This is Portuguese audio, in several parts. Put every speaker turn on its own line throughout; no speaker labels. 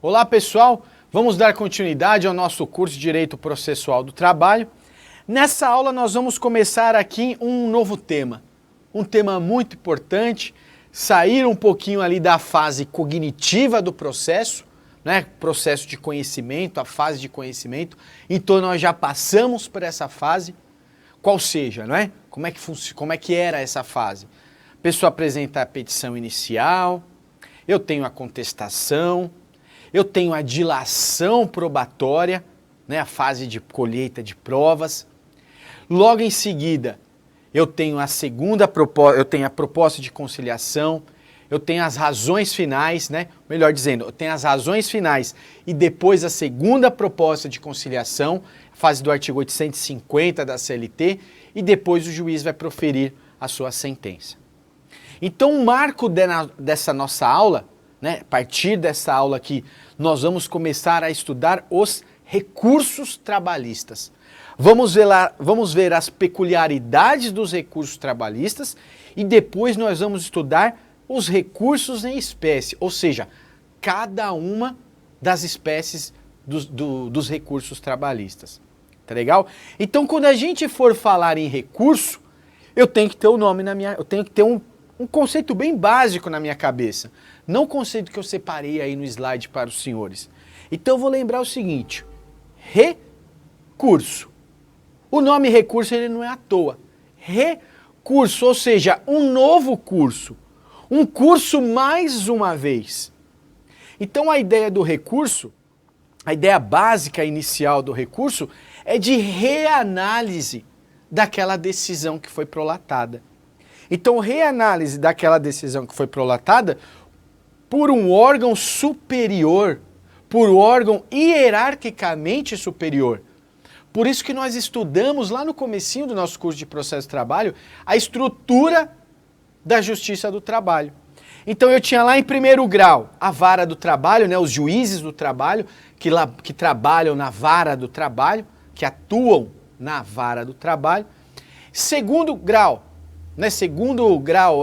Olá pessoal, vamos dar continuidade ao nosso curso de Direito Processual do Trabalho. Nessa aula nós vamos começar aqui um novo tema, um tema muito importante, sair um pouquinho ali da fase cognitiva do processo, né? Processo de conhecimento, a fase de conhecimento, então nós já passamos por essa fase, qual seja, não é? Como é que era essa fase? A pessoa apresenta a petição inicial, eu tenho a contestação, eu tenho a dilação probatória, né, a fase de colheita de provas. Logo em seguida, eu tenho a proposta de conciliação, eu tenho as razões finais, né? Melhor dizendo, eu tenho as razões finais e depois a segunda proposta de conciliação, fase do artigo 850 da CLT, e depois o juiz vai proferir a sua sentença. Então, o marco dessa nossa aula, né, a partir dessa aula aqui, nós vamos começar a estudar os recursos trabalhistas. Vamos ver as peculiaridades dos recursos trabalhistas e depois nós vamos estudar os recursos em espécie, ou seja, cada uma das espécies dos recursos trabalhistas. Tá legal? Então, quando a gente for falar em recurso, eu tenho que ter eu tenho que ter um conceito bem básico na minha cabeça, não o conceito que eu separei aí no slide para os senhores. Então eu vou lembrar o seguinte, recurso. O nome recurso ele não é à toa. Recurso, ou seja, um novo curso. Um curso mais uma vez. Então a ideia do recurso, a ideia básica inicial do recurso é de reanálise daquela decisão que foi prolatada. Então, reanálise daquela decisão que foi prolatada por um órgão superior, por um órgão hierarquicamente superior. Por isso que nós estudamos lá no comecinho do nosso curso de processo de trabalho a estrutura da justiça do trabalho. Então eu tinha lá em primeiro grau a vara do trabalho, né, os juízes do trabalho que trabalham na vara do trabalho, que atuam na vara do trabalho. Segundo grau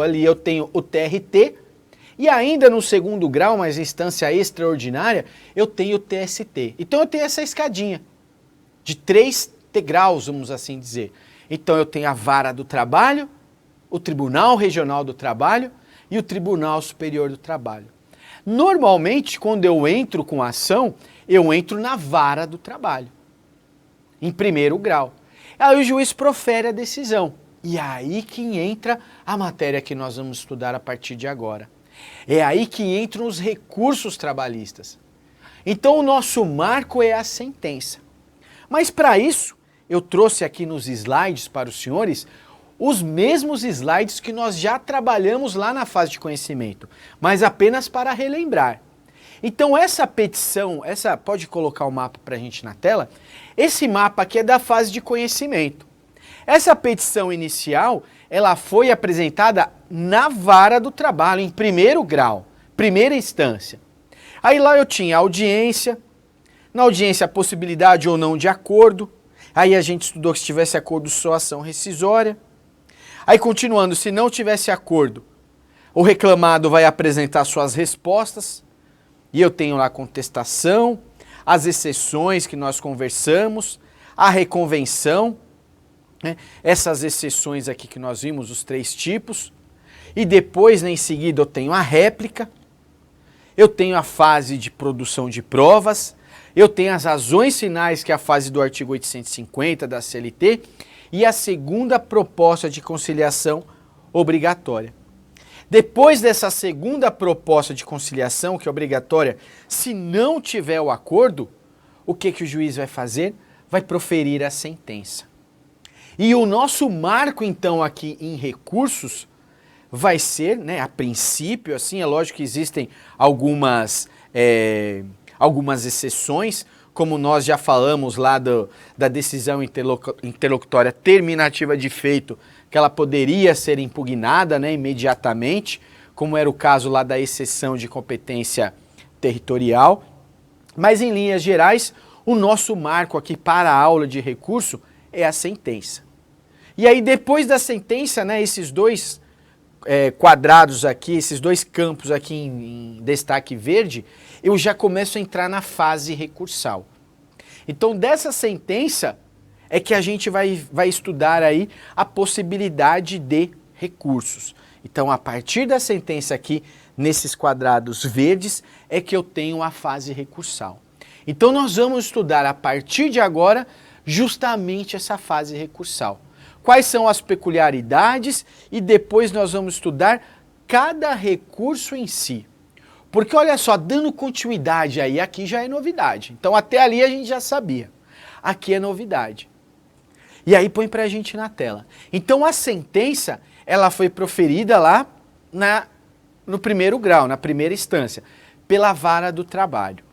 ali eu tenho o TRT e ainda no segundo grau, mas instância extraordinária, eu tenho o TST. Então eu tenho essa escadinha de 3 degraus, vamos assim dizer. Então eu tenho a vara do trabalho, o Tribunal Regional do Trabalho e o Tribunal Superior do Trabalho. Normalmente, quando eu entro com a ação, eu entro na vara do trabalho, em primeiro grau. Aí o juiz profere a decisão. E é aí que entra a matéria que nós vamos estudar a partir de agora. É aí que entram os recursos trabalhistas. Então o nosso marco é a sentença. Mas para isso, eu trouxe aqui nos slides para os senhores os mesmos slides que nós já trabalhamos lá na fase de conhecimento, mas apenas para relembrar. Então essa petição, pode colocar o mapa para a gente na tela, esse mapa aqui é da fase de conhecimento. Essa petição inicial, ela foi apresentada na vara do trabalho, em primeiro grau, primeira instância. Aí lá eu tinha audiência, na audiência a possibilidade ou não de acordo, aí a gente estudou que se tivesse acordo só ação rescisória. Aí continuando, se não tivesse acordo, o reclamado vai apresentar suas respostas, e eu tenho lá a contestação, as exceções que nós conversamos, a reconvenção, né? Essas exceções aqui que nós vimos, os 3 tipos, e depois, né, em seguida, eu tenho a réplica, eu tenho a fase de produção de provas, eu tenho as razões finais, que é a fase do artigo 850 da CLT, e a segunda proposta de conciliação obrigatória. Depois dessa segunda proposta de conciliação, que é obrigatória, se não tiver o acordo, o que o juiz vai fazer? Vai proferir a sentença. E o nosso marco, então, aqui em recursos, vai ser, né, a princípio, assim, é lógico que existem algumas exceções, como nós já falamos lá da decisão interlocutória terminativa de feito, que ela poderia ser impugnada, né, imediatamente, como era o caso lá da exceção de competência territorial. Mas, em linhas gerais, o nosso marco aqui para a aula de recurso é a sentença. E aí, depois da sentença, né, esses dois quadrados aqui, esses dois campos aqui em destaque verde, eu já começo a entrar na fase recursal. Então, dessa sentença é que a gente vai estudar aí a possibilidade de recursos. Então, a partir da sentença aqui, nesses quadrados verdes, é que eu tenho a fase recursal. Então, nós vamos estudar a partir de agora justamente essa fase recursal. Quais são as peculiaridades e depois nós vamos estudar cada recurso em si. Porque olha só, dando continuidade aí, aqui já é novidade. Então até ali a gente já sabia. Aqui é novidade. E aí põe pra gente na tela. Então a sentença, ela foi proferida lá no primeiro grau, na primeira instância, pela vara do trabalho.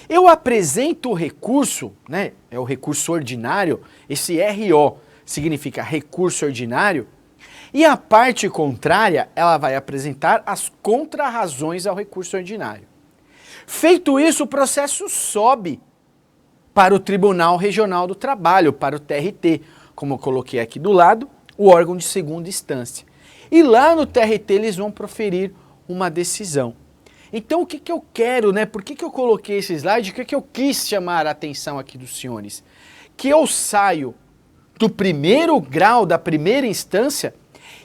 Eu apresento o recurso, né? É o recurso ordinário, esse RO significa recurso ordinário, e a parte contrária, ela vai apresentar as contrarrazões ao recurso ordinário. Feito isso, o processo sobe para o Tribunal Regional do Trabalho, para o TRT, como eu coloquei aqui do lado, o órgão de segunda instância. E lá no TRT eles vão proferir uma decisão. Então o que eu quero, né? Por que eu coloquei esse slide? O que eu quis chamar a atenção aqui dos senhores? Que eu saio do primeiro grau, da primeira instância,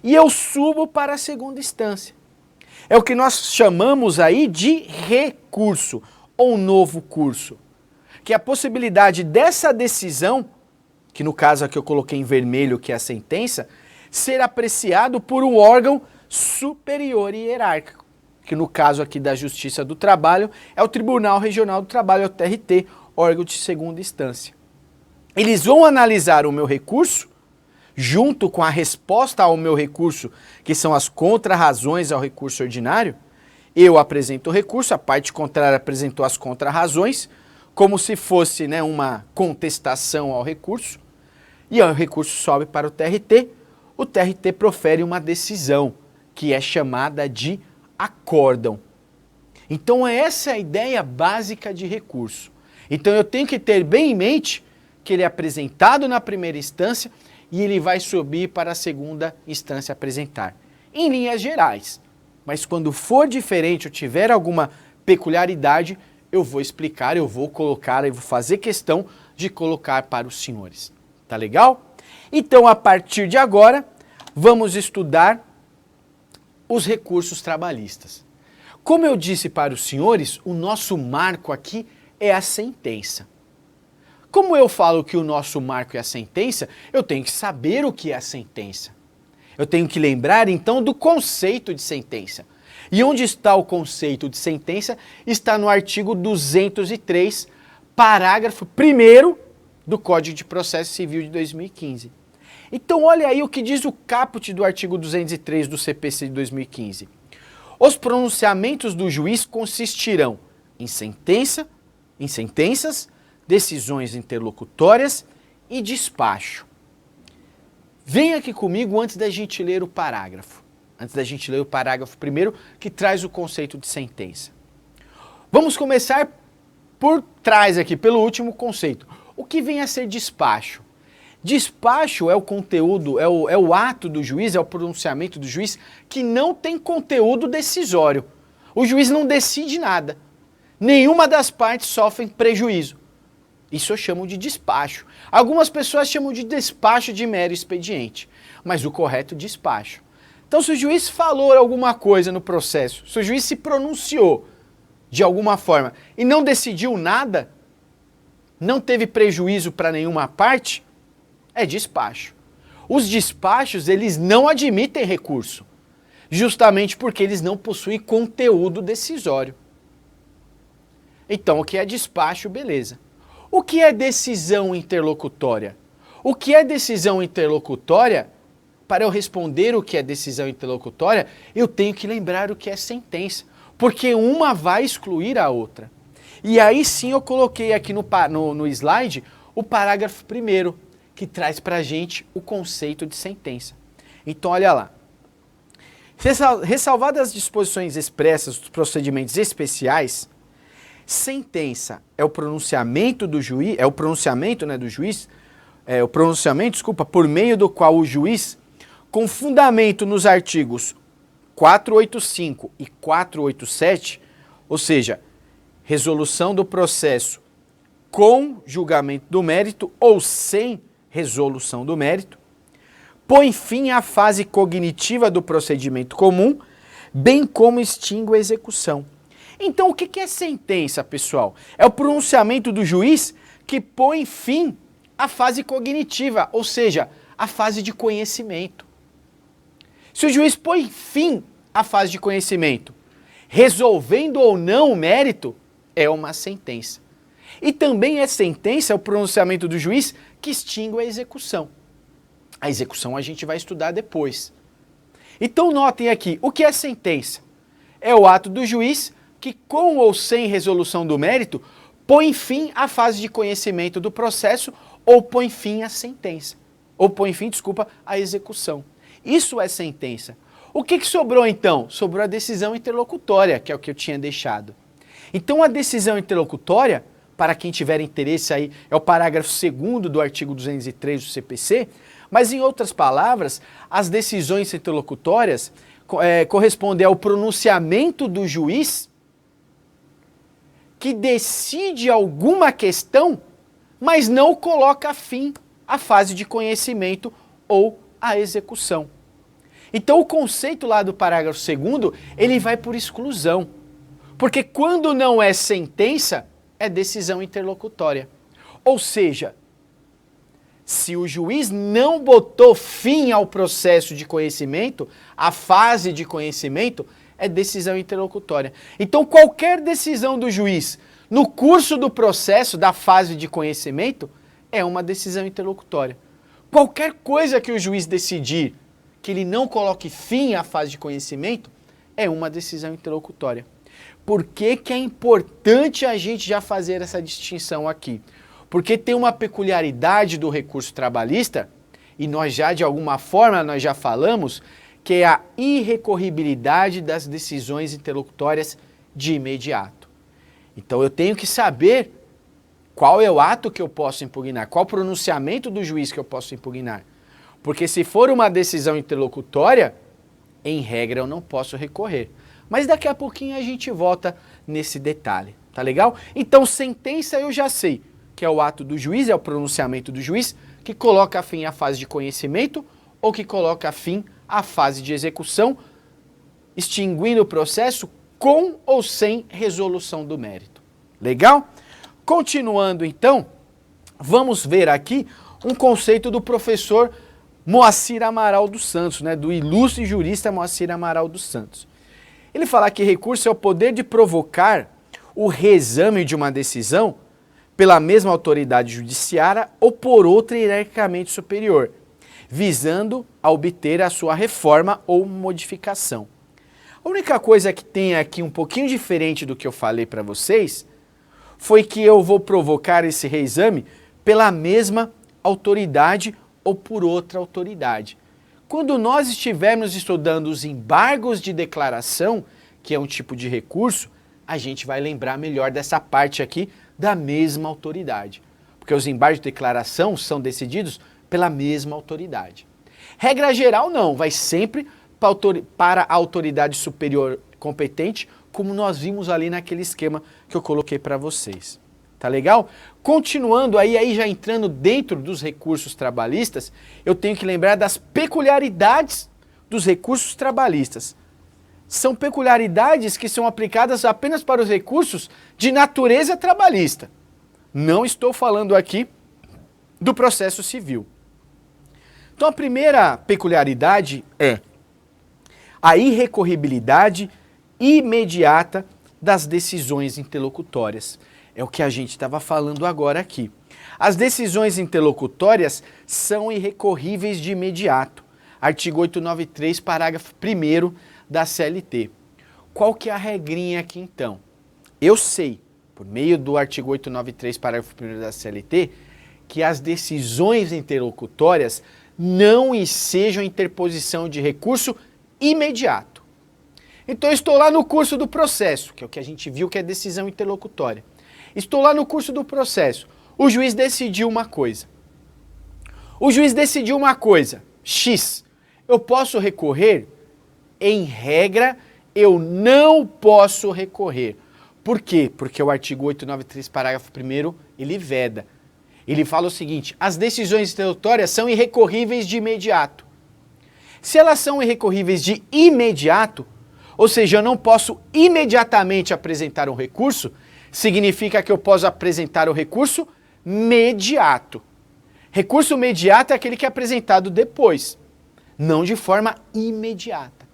e eu subo para a segunda instância. É o que nós chamamos aí de recurso, ou novo curso. Que é a possibilidade dessa decisão, que no caso aqui eu coloquei em vermelho, que é a sentença, ser apreciado por um órgão superior e hierárquico. Que no caso aqui da Justiça do Trabalho, é o Tribunal Regional do Trabalho, é o TRT, órgão de segunda instância. Eles vão analisar o meu recurso, junto com a resposta ao meu recurso, que são as contrarrazões ao recurso ordinário. Eu apresento o recurso, a parte contrária apresentou as contrarrazões, como se fosse, né, uma contestação ao recurso, e o recurso sobe para o TRT profere uma decisão, que é chamada de acórdão. Então essa é a ideia básica de recurso. Então eu tenho que ter bem em mente que ele é apresentado na primeira instância e ele vai subir para a segunda instância apresentar. Em linhas gerais. Mas quando for diferente ou tiver alguma peculiaridade, eu vou explicar, eu vou colocar, eu vou fazer questão de colocar para os senhores. Tá legal? Então, a partir de agora, vamos estudar os recursos trabalhistas. Como eu disse para os senhores, o nosso marco aqui é a sentença. Como eu falo que o nosso marco é a sentença, eu tenho que saber o que é a sentença. Eu tenho que lembrar, então, do conceito de sentença. E onde está o conceito de sentença? Está no artigo 203, parágrafo 1º do Código de Processo Civil de 2015. Então, olha aí o que diz o caput do artigo 203 do CPC de 2015. Os pronunciamentos do juiz consistirão em sentenças, decisões interlocutórias e despacho. Venha aqui comigo antes da gente ler o parágrafo. Antes da gente ler o parágrafo primeiro, que traz o conceito de sentença. Vamos começar por trás aqui, pelo último conceito. O que vem a ser despacho? Despacho é o conteúdo, é o ato do juiz, é o pronunciamento do juiz que não tem conteúdo decisório. O juiz não decide nada. Nenhuma das partes sofre prejuízo. Isso eu chamo de despacho. Algumas pessoas chamam de despacho de mero expediente, mas o correto é despacho. Então, se o juiz falou alguma coisa no processo, se o juiz se pronunciou de alguma forma e não decidiu nada, não teve prejuízo para nenhuma parte, é despacho. Os despachos, eles não admitem recurso, justamente porque eles não possuem conteúdo decisório. Então, o que é despacho, beleza. O que é decisão interlocutória? O que é decisão interlocutória? Para eu responder o que é decisão interlocutória, eu tenho que lembrar o que é sentença, porque uma vai excluir a outra. E aí sim eu coloquei aqui no slide o parágrafo 1º, que traz para a gente o conceito de sentença. Então olha lá. Ressalvadas as disposições expressas dos procedimentos especiais, sentença é o pronunciamento do juiz, por meio do qual o juiz, com fundamento nos artigos 485 e 487, ou seja, resolução do processo com julgamento do mérito ou sem resolução do mérito, põe fim à fase cognitiva do procedimento comum, bem como extingue a execução. Então, o que é sentença, pessoal? É o pronunciamento do juiz que põe fim à fase cognitiva, ou seja, à fase de conhecimento. Se o juiz põe fim à fase de conhecimento, resolvendo ou não o mérito, é uma sentença. E também é sentença o pronunciamento do juiz que extingue a execução. A execução a gente vai estudar depois. Então notem aqui, o que é sentença? É o ato do juiz que, com ou sem resolução do mérito, põe fim à fase de conhecimento do processo ou põe fim à sentença. Ou põe fim, desculpa, à execução. Isso é sentença. O que sobrou então? Sobrou a decisão interlocutória, que é o que eu tinha deixado. Então a decisão interlocutória, para quem tiver interesse aí, é o parágrafo 2º do artigo 203 do CPC, mas em outras palavras, as decisões interlocutórias correspondem ao pronunciamento do juiz que decide alguma questão, mas não coloca fim à fase de conhecimento ou à execução. Então o conceito lá do parágrafo 2º, ele vai por exclusão. Porque quando não é sentença, é decisão interlocutória. Ou seja, se o juiz não botou fim ao processo de conhecimento, à fase de conhecimento, é decisão interlocutória. Então qualquer decisão do juiz no curso do processo, da fase de conhecimento, é uma decisão interlocutória. Qualquer coisa que o juiz decidir que ele não coloque fim à fase de conhecimento, é uma decisão interlocutória. Por que é importante a gente já fazer essa distinção aqui? Porque tem uma peculiaridade do recurso trabalhista, e nós já, de alguma forma, nós já falamos, que é a irrecorribilidade das decisões interlocutórias de imediato. Então eu tenho que saber qual é o ato que eu posso impugnar, qual o pronunciamento do juiz que eu posso impugnar. Porque se for uma decisão interlocutória, em regra eu não posso recorrer. Mas daqui a pouquinho a gente volta nesse detalhe, tá legal? Então sentença eu já sei, que é o ato do juiz, é o pronunciamento do juiz, que coloca fim à fase de conhecimento ou que coloca fim à fase de execução, extinguindo o processo com ou sem resolução do mérito. Legal? Continuando então, vamos ver aqui um conceito do professor Moacir Amaral dos Santos, né, do ilustre jurista Moacir Amaral dos Santos. Ele fala que recurso é o poder de provocar o reexame de uma decisão pela mesma autoridade judiciária ou por outra hierarquicamente superior, visando a obter a sua reforma ou modificação. A única coisa que tem aqui um pouquinho diferente do que eu falei para vocês foi que eu vou provocar esse reexame pela mesma autoridade ou por outra autoridade. Quando nós estivermos estudando os embargos de declaração, que é um tipo de recurso, a gente vai lembrar melhor dessa parte aqui da mesma autoridade. Porque os embargos de declaração são decididos pela mesma autoridade. Regra geral não, vai sempre para a autoridade superior competente, como nós vimos ali naquele esquema que eu coloquei para vocês. Tá legal? Continuando aí já entrando dentro dos recursos trabalhistas, eu tenho que lembrar das peculiaridades dos recursos trabalhistas. São peculiaridades que são aplicadas apenas para os recursos de natureza trabalhista. Não estou falando aqui do processo civil. Então a primeira peculiaridade é a irrecorribilidade imediata das decisões interlocutórias. É o que a gente estava falando agora aqui. As decisões interlocutórias são irrecorríveis de imediato. Artigo 893, parágrafo 1º da CLT. Qual que é a regrinha aqui então? Eu sei, por meio do artigo 893, parágrafo 1º da CLT, que as decisões interlocutórias não ensejam interposição de recurso imediato. Então eu estou lá no curso do processo, que é o que a gente viu que é decisão interlocutória. Estou lá no curso do processo. O juiz decidiu uma coisa. O juiz decidiu uma coisa, X. Eu posso recorrer em regra, eu não posso recorrer. Por quê? Porque o artigo 893, parágrafo 1º, ele veda. Ele fala o seguinte: as decisões interlocutórias são irrecorríveis de imediato. Se elas são irrecorríveis de imediato, ou seja, eu não posso imediatamente apresentar um recurso, significa que eu posso apresentar o recurso mediato. Recurso mediato é aquele que é apresentado depois, não de forma imediata.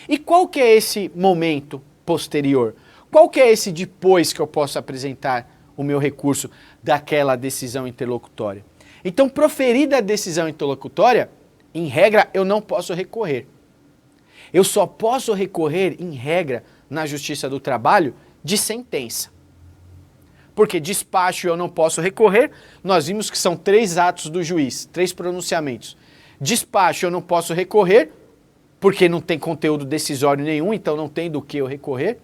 E qual que é esse momento posterior? Qual que é esse depois que eu posso apresentar o meu recurso daquela decisão interlocutória? Então, proferida a decisão interlocutória, em regra, eu não posso recorrer. Eu só posso recorrer, em regra, na Justiça do Trabalho, de sentença. Porque despacho eu não posso recorrer, nós vimos que são 3 atos do juiz, 3 pronunciamentos. Despacho eu não posso recorrer, porque não tem conteúdo decisório nenhum, então não tem do que eu recorrer.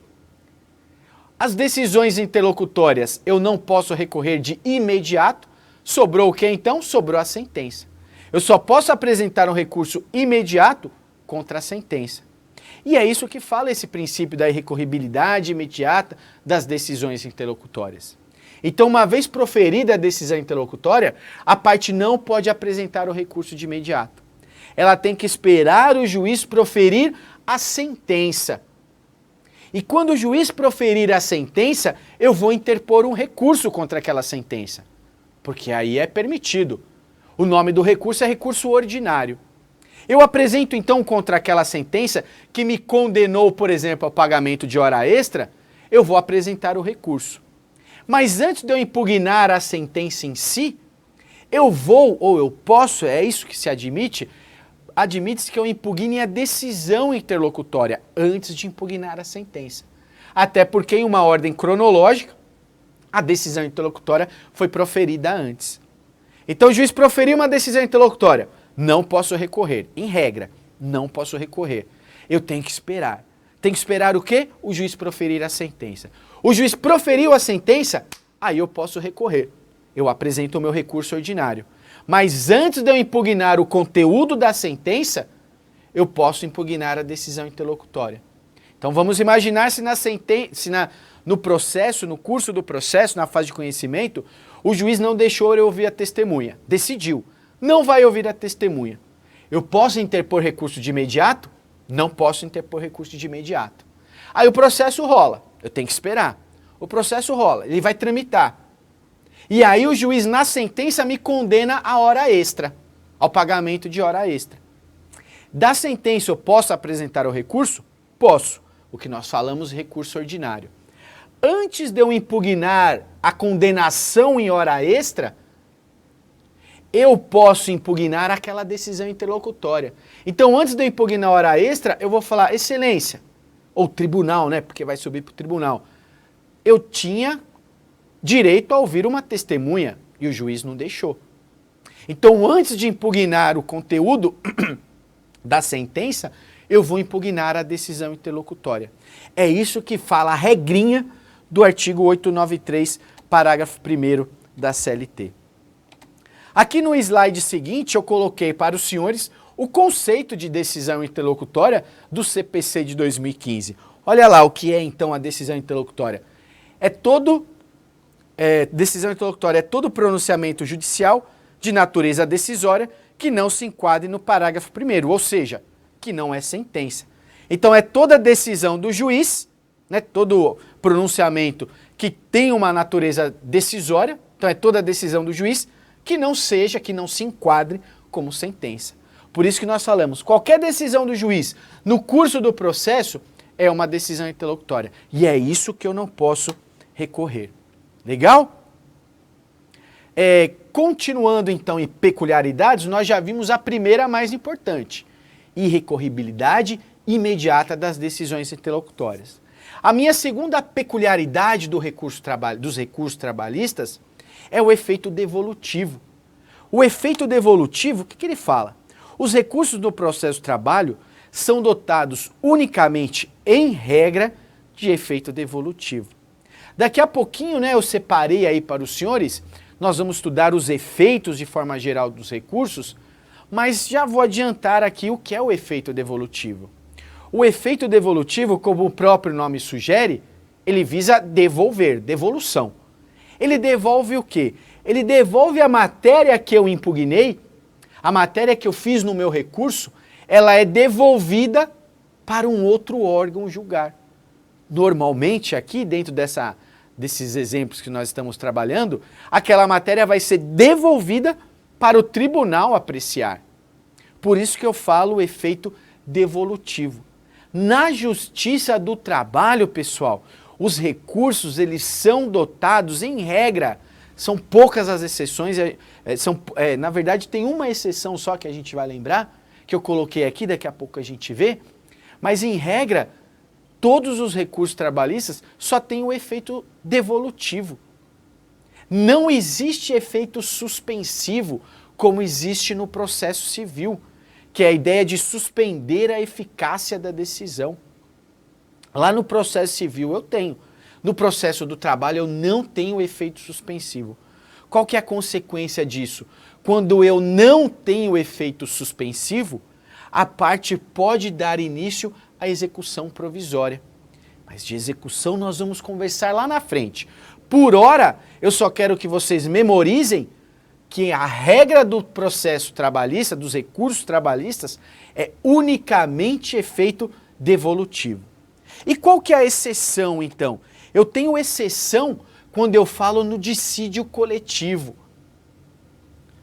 As decisões interlocutórias eu não posso recorrer de imediato. Sobrou o que então? Sobrou a sentença. Eu só posso apresentar um recurso imediato contra a sentença. E é isso que fala esse princípio da irrecorribilidade imediata das decisões interlocutórias. Então, uma vez proferida a decisão interlocutória, a parte não pode apresentar o recurso de imediato. Ela tem que esperar o juiz proferir a sentença. E quando o juiz proferir a sentença, eu vou interpor um recurso contra aquela sentença. Porque aí é permitido. O nome do recurso é recurso ordinário. Eu apresento então contra aquela sentença que me condenou, por exemplo, ao pagamento de hora extra, eu vou apresentar o recurso. Mas antes de eu impugnar a sentença em si, eu vou, ou eu posso, é isso que se admite, admite-se que eu impugne a decisão interlocutória antes de impugnar a sentença. Até porque em uma ordem cronológica, a decisão interlocutória foi proferida antes. Então o juiz proferiu uma decisão interlocutória, não posso recorrer. Em regra, não posso recorrer. Eu tenho que esperar. Tem que esperar o quê? O juiz proferir a sentença. O juiz proferiu a sentença, aí eu posso recorrer. Eu apresento o meu recurso ordinário. Mas antes de eu impugnar o conteúdo da sentença, eu posso impugnar a decisão interlocutória. Então vamos imaginar se no processo, no curso do processo, na fase de conhecimento, o juiz não deixou eu ouvir a testemunha. Decidiu. Não vai ouvir a testemunha. Eu posso interpor recurso de imediato? Não posso interpor recurso de imediato. Aí o processo rola. Eu tenho que esperar. O processo rola. Ele vai tramitar. E aí o juiz, na sentença, me condena a hora extra, ao pagamento de hora extra. Da sentença eu posso apresentar o recurso? Posso. O que nós falamos recurso ordinário. Antes de eu impugnar a condenação em hora extra, eu posso impugnar aquela decisão interlocutória. Então, antes de eu impugnar a hora extra, eu vou falar, excelência, ou tribunal, né, porque vai subir para o tribunal. Eu tinha direito a ouvir uma testemunha e o juiz não deixou. Então, antes de impugnar o conteúdo da sentença, eu vou impugnar a decisão interlocutória. É isso que fala a regrinha do artigo 893, parágrafo 1º da CLT. Aqui no slide seguinte, eu coloquei para os senhores o conceito de decisão interlocutória do CPC de 2015. Olha lá o que é então a decisão interlocutória. Decisão interlocutória é todo pronunciamento judicial de natureza decisória que não se enquadre no parágrafo 1º, ou seja, que não é sentença. Então é toda decisão do juiz, né, todo pronunciamento que tem uma natureza decisória, então é toda decisão do juiz que não se enquadre como sentença. Por isso que nós falamos, qualquer decisão do juiz no curso do processo é uma decisão interlocutória. E é isso que eu não posso recorrer. Legal? Continuando então em peculiaridades, nós já vimos a primeira mais importante. Irrecorribilidade imediata das decisões interlocutórias. A minha segunda peculiaridade dos recursos trabalhistas é o efeito devolutivo. O efeito devolutivo, o que ele fala? Os recursos do processo de trabalho são dotados unicamente, em regra, de efeito devolutivo. Daqui a pouquinho, né, eu separei aí para os senhores, nós vamos estudar os efeitos de forma geral dos recursos, mas já vou adiantar aqui o que é o efeito devolutivo. O efeito devolutivo, como o próprio nome sugere, ele visa devolver, devolução. Ele devolve o quê? Ele devolve a matéria que eu impugnei, a matéria que eu fiz no meu recurso, ela é devolvida para um outro órgão julgar. Normalmente, aqui dentro desses exemplos que nós estamos trabalhando, aquela matéria vai ser devolvida para o tribunal apreciar. Por isso que eu falo o efeito devolutivo. Na Justiça do Trabalho, pessoal, os recursos eles são dotados, em regra, são poucas as exceções, na verdade tem uma exceção só que a gente vai lembrar, que eu coloquei aqui, daqui a pouco a gente vê, mas em regra, todos os recursos trabalhistas só têm o efeito devolutivo. Não existe efeito suspensivo como existe no processo civil, que é a ideia de suspender a eficácia da decisão. Lá no processo civil eu tenho. No processo do trabalho eu não tenho efeito suspensivo. Qual que é a consequência disso? Quando eu não tenho efeito suspensivo, a parte pode dar início à execução provisória. Mas de execução nós vamos conversar lá na frente. Por hora, eu só quero que vocês memorizem que a regra do processo trabalhista, dos recursos trabalhistas, é unicamente efeito devolutivo. E qual que é a exceção, então? Eu tenho exceção quando eu falo no dissídio coletivo.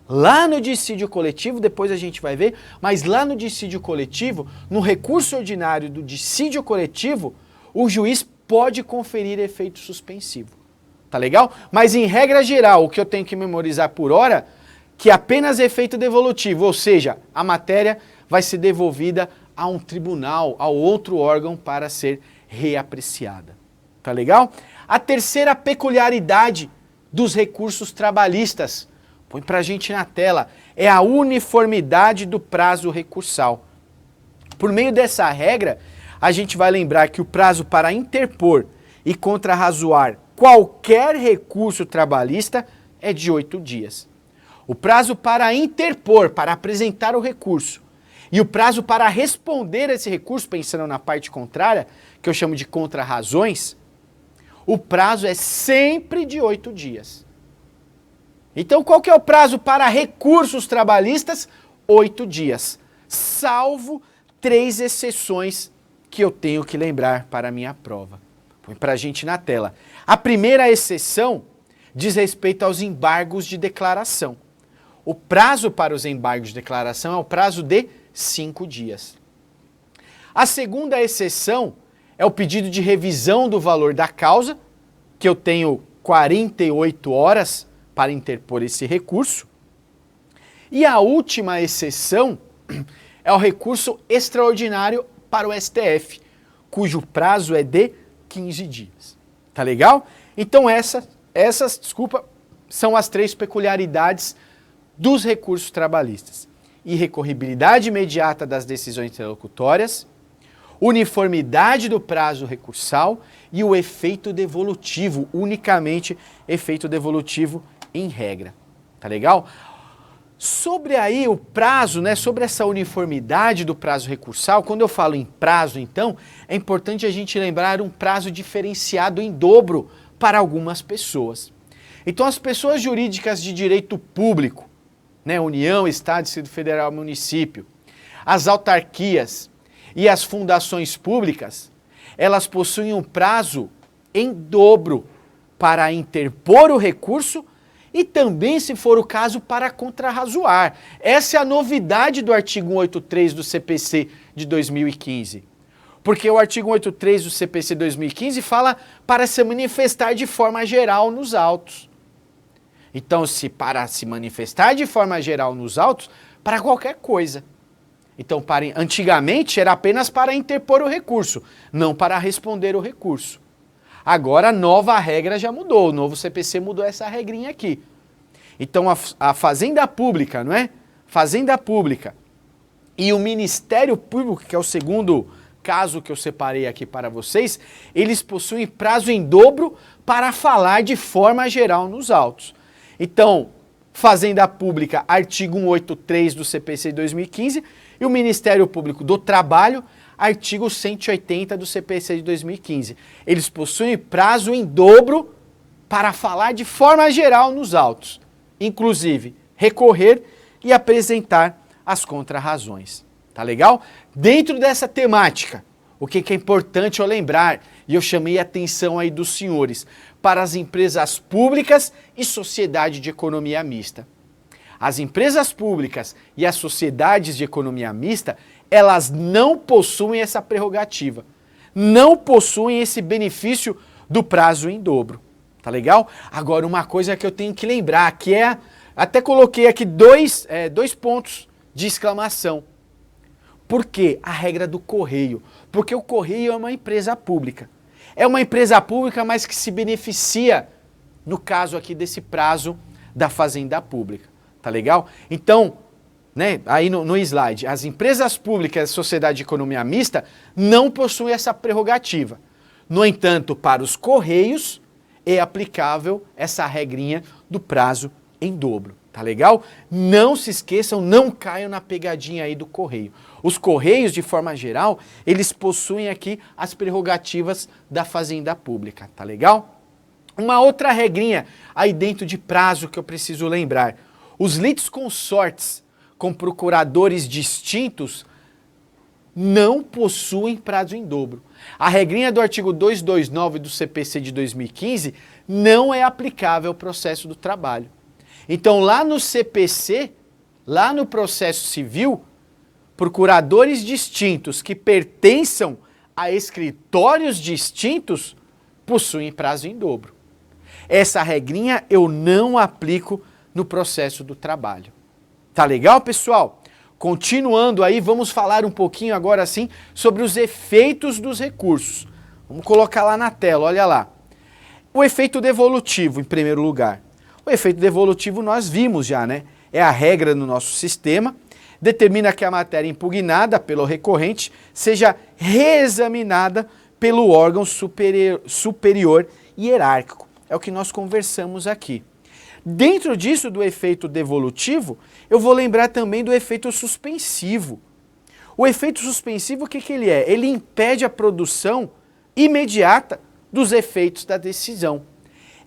Lá no dissídio coletivo, depois a gente vai ver, mas lá no dissídio coletivo, no recurso ordinário do dissídio coletivo, o juiz pode conferir efeito suspensivo. Tá legal? Mas em regra geral, o que eu tenho que memorizar por hora, que apenas efeito devolutivo, ou seja, a matéria vai ser devolvida a um tribunal, a outro órgão para ser reapreciada. Tá legal? A terceira peculiaridade dos recursos trabalhistas, põe pra gente na tela, é a uniformidade do prazo recursal. Por meio dessa regra, a gente vai lembrar que o prazo para interpor e contrarrazoar qualquer recurso trabalhista é de 8 dias. O prazo para interpor, para apresentar o recurso, e o prazo para responder esse recurso, pensando na parte contrária, que eu chamo de contrarrazões, o prazo é sempre de 8 dias. Então, qual que é o prazo para recursos trabalhistas? 8 dias, salvo 3 exceções que eu tenho que lembrar para a minha prova. Põe para a gente na tela. A primeira exceção diz respeito aos embargos de declaração. O prazo para os embargos de declaração é o prazo de 5 dias. A segunda exceção é o pedido de revisão do valor da causa, que eu tenho 48 horas para interpor esse recurso. E a última exceção é o recurso extraordinário para o STF, cujo prazo é de 15 dias. Tá legal? Então essas, são as 3 peculiaridades dos recursos trabalhistas: irrecorribilidade imediata das decisões interlocutórias, uniformidade do prazo recursal e o efeito devolutivo, unicamente efeito devolutivo em regra. Tá legal? Sobre aí o prazo, né, sobre essa uniformidade do prazo recursal, quando eu falo em prazo, então, é importante a gente lembrar um prazo diferenciado em dobro para algumas pessoas. Então, as pessoas jurídicas de direito público, né, União, Estado, Distrito Federal, Município, as autarquias e as fundações públicas, elas possuem um prazo em dobro para interpor o recurso e também, se for o caso, para contrarrazoar. Essa é a novidade do artigo 183 do CPC de 2015. Porque o artigo 183 do CPC 2015 fala para se manifestar de forma geral nos autos. Então, para se manifestar de forma geral nos autos, para qualquer coisa. Então, antigamente era apenas para interpor o recurso, não para responder o recurso. Agora a nova regra já mudou, o novo CPC mudou essa regrinha aqui. Então a Fazenda Pública, não é? Fazenda Pública e o Ministério Público, que é o segundo caso que eu separei aqui para vocês, eles possuem prazo em dobro para falar de forma geral nos autos. Então, Fazenda Pública, artigo 183 do CPC de 2015, e o Ministério Público do Trabalho, artigo 180 do CPC de 2015. Eles possuem prazo em dobro para falar de forma geral nos autos, inclusive recorrer e apresentar as contrarrazões. Tá legal? Dentro dessa temática, o que é importante eu lembrar, e eu chamei a atenção aí dos senhores, para as empresas públicas e sociedade de economia mista. As empresas públicas e as sociedades de economia mista, elas não possuem essa prerrogativa, não possuem esse benefício do prazo em dobro. Tá legal? Agora, uma coisa que eu tenho que lembrar, que é, até coloquei aqui dois pontos de exclamação. Por quê? A regra do Correio. Porque o Correio é uma empresa pública. É uma empresa pública, mas que se beneficia, no caso aqui desse prazo da Fazenda Pública. Tá legal? Então, né, aí no slide, as empresas públicas e a sociedade de economia mista não possuem essa prerrogativa. No entanto, para os Correios, é aplicável essa regrinha do prazo em dobro. Tá legal? Não se esqueçam, não caiam na pegadinha aí do Correio. Os Correios, de forma geral, eles possuem aqui as prerrogativas da Fazenda Pública. Tá legal? Uma outra regrinha aí dentro de prazo que eu preciso lembrar. Os litisconsortes com procuradores distintos não possuem prazo em dobro. A regrinha do artigo 229 do CPC de 2015 não é aplicável ao processo do trabalho. Então, lá no CPC, lá no processo civil, procuradores distintos que pertençam a escritórios distintos possuem prazo em dobro. Essa regrinha eu não aplico no processo do trabalho. Tá legal, pessoal? Continuando aí, vamos falar um pouquinho agora sim sobre os efeitos dos recursos. Vamos colocar lá na tela, olha lá. O efeito devolutivo, em primeiro lugar. O efeito devolutivo nós vimos já, né? É a regra no nosso sistema, determina que a matéria impugnada pelo recorrente seja reexaminada pelo órgão superior hierárquico. É o que nós conversamos aqui. Dentro disso, do efeito devolutivo, eu vou lembrar também do efeito suspensivo. O efeito suspensivo, o que ele é? Ele impede a produção imediata dos efeitos da decisão.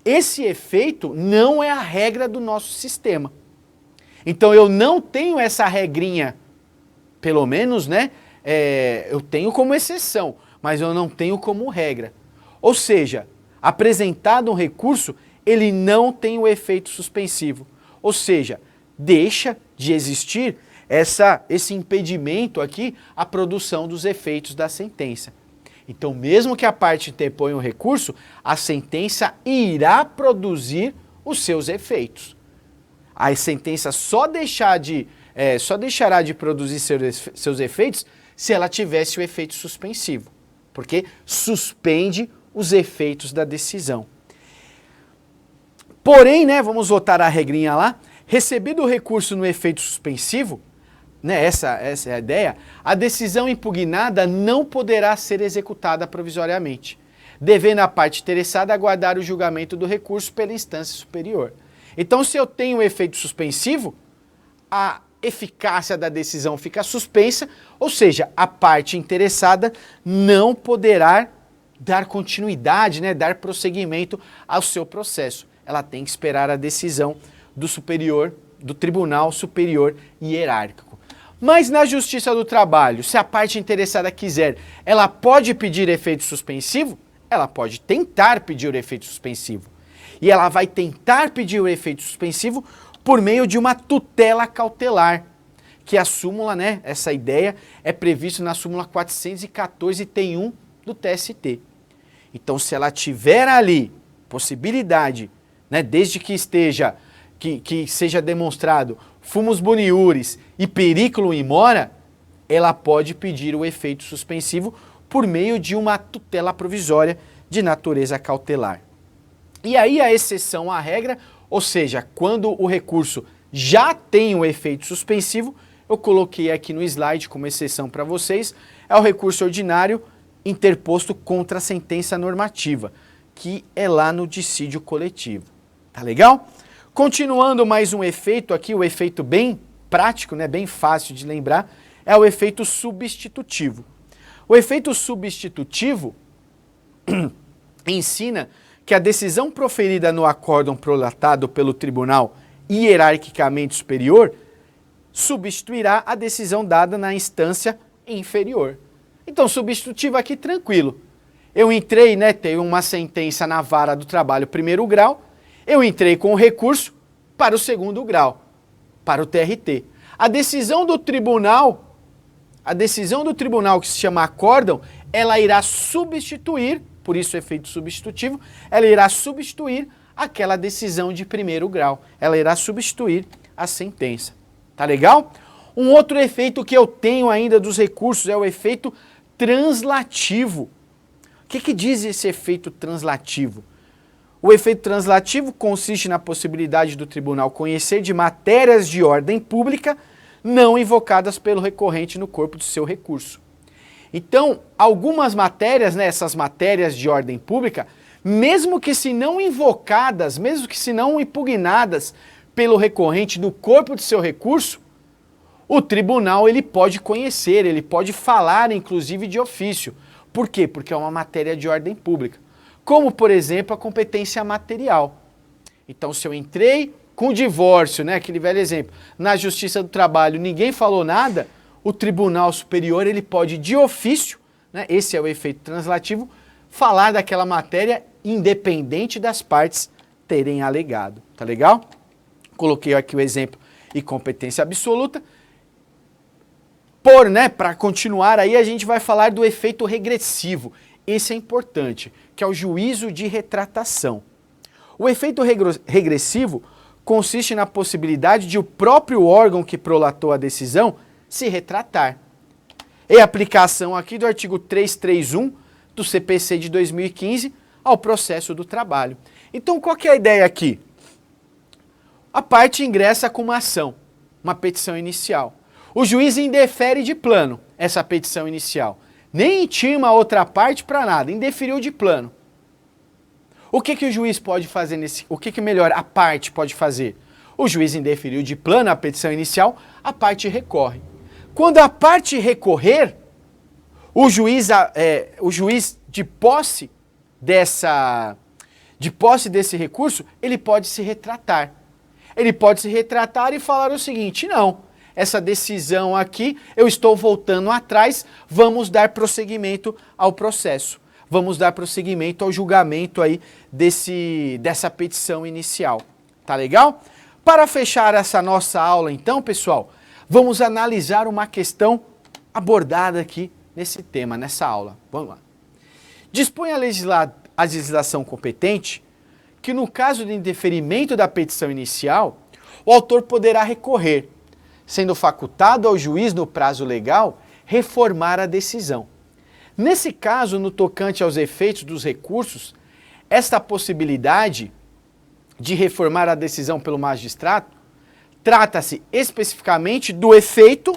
Esse efeito não é a regra do nosso sistema. Então eu não tenho essa regrinha, pelo menos, né? Eu tenho como exceção, mas eu não tenho como regra. Ou seja, apresentado um recurso, ele não tem o efeito suspensivo. Ou seja, deixa de existir esse impedimento aqui à produção dos efeitos da sentença. Então, mesmo que a parte interponha um recurso, a sentença irá produzir os seus efeitos. A sentença só deixará de produzir seus efeitos se ela tivesse o efeito suspensivo, porque suspende os efeitos da decisão. Porém, né, vamos voltar à regrinha lá, recebido o recurso no efeito suspensivo, né, essa é a ideia, a decisão impugnada não poderá ser executada provisoriamente, devendo a parte interessada aguardar o julgamento do recurso pela instância superior. Então, se eu tenho o efeito suspensivo, a eficácia da decisão fica suspensa, ou seja, a parte interessada não poderá dar continuidade, né, dar prosseguimento ao seu processo. Ela tem que esperar a decisão do Tribunal Superior Hierárquico. Mas na Justiça do Trabalho, se a parte interessada quiser, ela pode pedir efeito suspensivo? Ela pode tentar pedir o efeito suspensivo. E ela vai tentar pedir o efeito suspensivo por meio de uma tutela cautelar, que a súmula, né, essa ideia é prevista na súmula 414 tem 1 do TST. Então, se ela tiver ali possibilidade, né, desde que seja demonstrado fumus boniuris e periculum in mora, ela pode pedir o efeito suspensivo por meio de uma tutela provisória de natureza cautelar. E aí a exceção à regra, ou seja, quando o recurso já tem o efeito suspensivo, eu coloquei aqui no slide como exceção para vocês, é o recurso ordinário interposto contra a sentença normativa, que é lá no dissídio coletivo. Tá legal? Continuando mais um efeito aqui, o efeito bem prático, né, bem fácil de lembrar, é o efeito substitutivo. O efeito substitutivo ensina que a decisão proferida no acórdão prolatado pelo tribunal hierarquicamente superior substituirá a decisão dada na instância inferior. Então, substitutivo aqui, tranquilo. Eu entrei, né, tenho uma sentença na vara do trabalho primeiro grau, eu entrei com o recurso para o segundo grau, para o TRT. A decisão do tribunal que se chama acórdão, ela irá substituir, por isso o efeito substitutivo, ela irá substituir aquela decisão de primeiro grau. Ela irá substituir a sentença. Tá legal? Um outro efeito que eu tenho ainda dos recursos é o efeito translativo. O que diz esse efeito translativo? O efeito translativo consiste na possibilidade do tribunal conhecer de matérias de ordem pública não invocadas pelo recorrente no corpo do seu recurso. Então, algumas matérias, né, essas matérias de ordem pública, mesmo que se não invocadas, mesmo que se não impugnadas pelo recorrente no corpo do seu recurso, o tribunal ele pode conhecer, ele pode falar, inclusive, de ofício. Por quê? Porque é uma matéria de ordem pública. Como, por exemplo, a competência material. Então, se eu entrei com divórcio, né, aquele velho exemplo, na Justiça do Trabalho, ninguém falou nada, o Tribunal Superior ele pode, de ofício, né, esse é o efeito translativo, falar daquela matéria independente das partes terem alegado. Tá legal? Coloquei aqui o exemplo e competência absoluta. Para continuar aí, a gente vai falar do efeito regressivo. Esse é importante, que é o juízo de retratação. O efeito regressivo consiste na possibilidade de o próprio órgão que prolatou a decisão se retratar. É a aplicação aqui do artigo 331 do CPC de 2015 ao processo do trabalho. Então, qual que é a ideia aqui? A parte ingressa com uma ação, uma petição inicial. O juiz indefere de plano essa petição inicial. Nem intima a outra parte para nada, indeferiu de plano. O que o juiz pode fazer melhor, a parte pode fazer? O juiz indeferiu de plano a petição inicial, a parte recorre. Quando a parte recorrer, o juiz de posse desse recurso, ele pode se retratar. Ele pode se retratar e falar o seguinte: não, essa decisão aqui, eu estou voltando atrás, vamos dar prosseguimento ao processo. Vamos dar prosseguimento ao julgamento aí dessa petição inicial. Tá legal? Para fechar essa nossa aula então, pessoal, vamos analisar uma questão abordada aqui nesse tema, nessa aula. Vamos lá. Dispõe a legislação competente que no caso de indeferimento da petição inicial, o autor poderá recorrer, sendo facultado ao juiz no prazo legal reformar a decisão. Nesse caso, no tocante aos efeitos dos recursos, esta possibilidade de reformar a decisão pelo magistrado trata-se especificamente do efeito,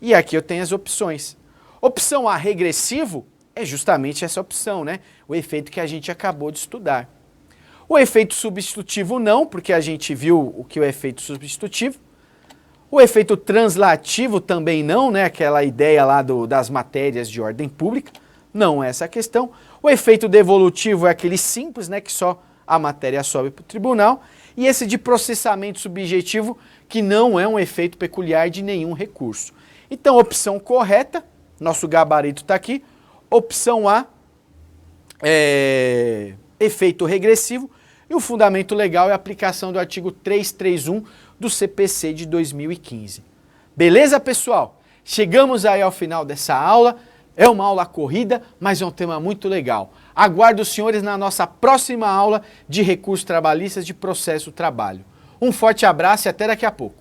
e aqui eu tenho as opções. Opção A, regressivo, é justamente essa opção, né? O efeito que a gente acabou de estudar. O efeito substitutivo não, porque a gente viu o que é o efeito substitutivo. O efeito translativo também não, né? Aquela ideia lá das matérias de ordem pública, não é essa a questão. O efeito devolutivo é aquele simples, né? Que só a matéria sobe para o tribunal. E esse de processamento subjetivo, que não é um efeito peculiar de nenhum recurso. Então, opção correta, nosso gabarito está aqui. Opção A, efeito regressivo. E o fundamento legal é a aplicação do artigo 331 do CPC de 2015. Beleza, pessoal? Chegamos aí ao final dessa aula. É uma aula corrida, mas é um tema muito legal. Aguardo os senhores na nossa próxima aula de recursos trabalhistas de processo trabalho. Um forte abraço e até daqui a pouco.